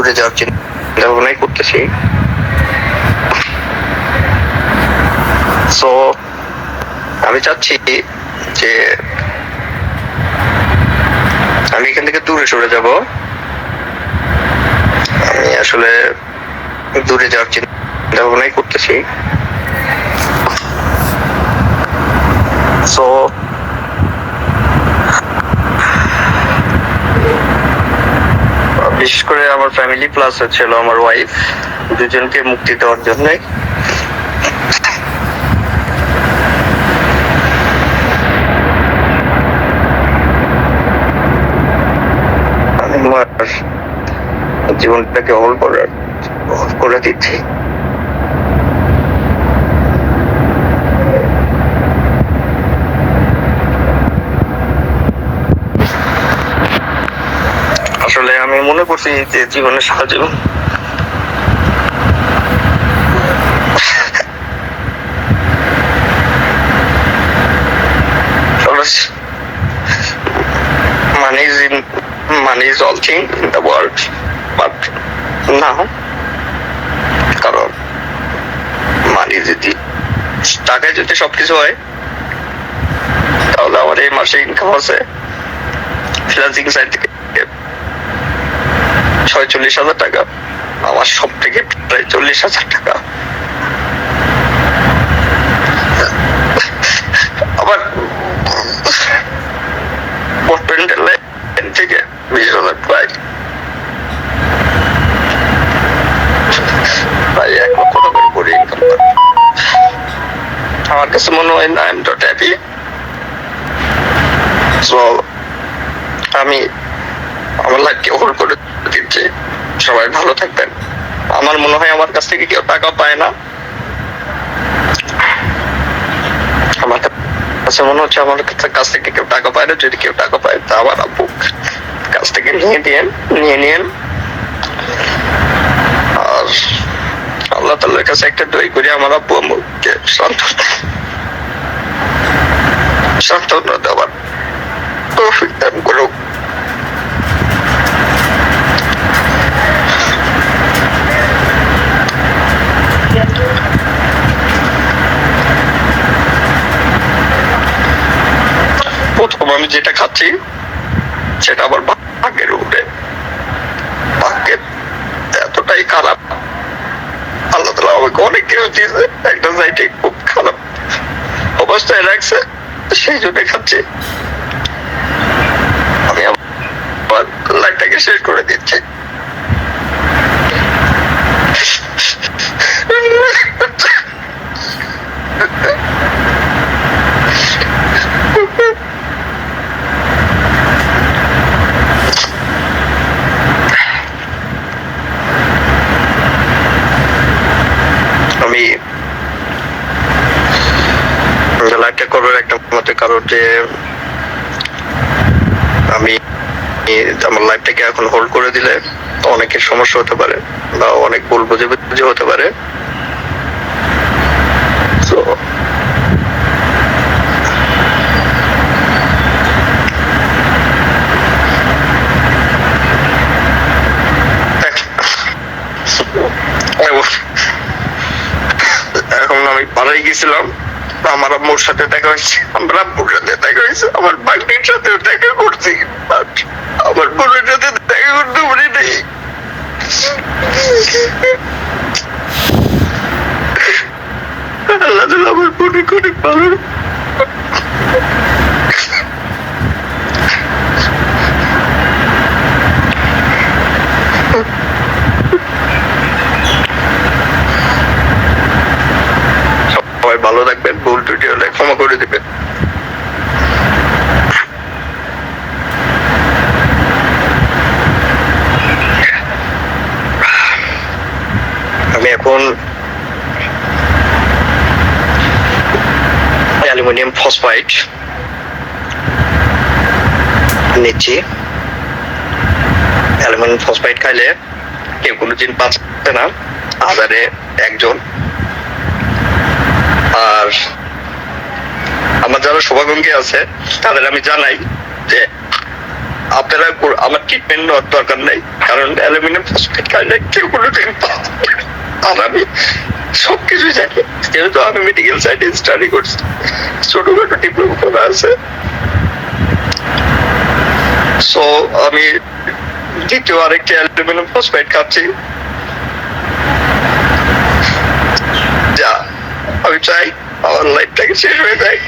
দূরে যাওয়ার চিন্তা ভাবনাই করতেছি। সো আমি চাচ্ছি যে আমি এখান থেকে দূরে সরে যাব। আমি আসলে দূরে যাওয়ার চিন্তা ভাবনাই করতেছি। সো বিশেষ করে আমার ফ্যামিলি প্লাস ছিল আমার ওয়াইফ, দুজনকে মুক্তি দেওয়ার জন্যই আমি আমার জীবনটাকে অল করে দিচ্ছি। আসলে আমি মনে করছি যে জীবনে সারা জীবন money is all thing in the world, but now কারণ মানি যদি টাকায় যদি সবকিছু হয় তাহলে আমার এই মাসে ইনকাম আছে ফ্রিল্যান্সিং সাইট থেকে 46,000 টাকা, আমার সব থেকে প্রায় 40,000 টাকা। আবার থেকে 20,000 প্রায় 1 লক্ষ টাকার উপরে ইনকাম করে। আমার কাছে মনে হয় না I am not happy. So আমি আমার লাইফকে হোল্ড করে দিচ্ছি। সবাই ভালো থাকবেন। আমার মনে হয় আমার কাছ থেকে কেউ টাকা পায় না। আমার কাছে মনে হচ্ছে আমার কাছ থেকে কেউ টাকা পায় না। যদি কেউ টাকা পায় তা আমার আব্বু কাছ থেকে নিয়ে নিয়েন। আর আল্লাহ তাআলার কাছে একটা দোয়া করি আমার আব্বু আম্মুকে সান্ত্বনা দেওয়ার তৌফিক দান করুক। প্রথম আমি যেটা খাচ্ছি সেটা আবার ভাগ্যের উপরে। ভাগ্যের এতটাই খারাপ, আল্লাহ তাআলা আমাকে অনেক কিছু দিয়েছে, একটা সাইডে খুব খারাপ অবস্থায় রাখছে, সেই জন্য খাচ্ছি। আমি আমার লাইফটাকে শেষ করে দিচ্ছি। আমি লাইফটা করার একটা মতে কারণ যে আমি আমার লাইফটাকে এখন হোল্ড করে দিলে অনেকের সমস্যা হতে পারে বা অনেক ভুল বুঝে হতে পারে। এখন আমি পাড়ায় গেছিলাম, আমার আম্মুর সাথে দেখা হয়েছে, আমার আব্বুর সাথে দেখা হয়েছে, আমার ভাগ্নির সাথে দেখা করছি, আমার বোনের সাথে দেখা করতে পারি নাই। আল্লাহ তাআলা আমার বোনের অনেক ভালো। সবাই ভালো থাকবেন, ভুল ত্রুটি হলে ক্ষমা করে দিবেন। আমি এখন অ্যালুমিনিয়াম ফসফাইড নিচ্ছি। অ্যালুমিনিয়াম ফসফাইড খাইলে কেউ কোনো দিন বাঁচে না, 1000-এ 1 জন। আর আমার যারা শুভাকাঙ্ক্ষী আছে তাদের আমি জানাই যে আপনারা আমার ট্রিটমেন্ট নেওয়ার দরকার নেই, কারণ অ্যালুমিনিয়াম ফসফেট খাইলে কেউ কোনো আর আমি সবকিছু জানি, যেহেতু আমি মেডিকেল সাইডে স্টাডি করছি, ছোটখাটো ডিপ্লোমা করা আছে। সো আমি দ্বিতীয় আরেকটি অ্যালুমিনিয়াম ফসফেট খাচ্ছি। যা আমি চাই আমার লাইফটাকে শেষ হয়ে যায়।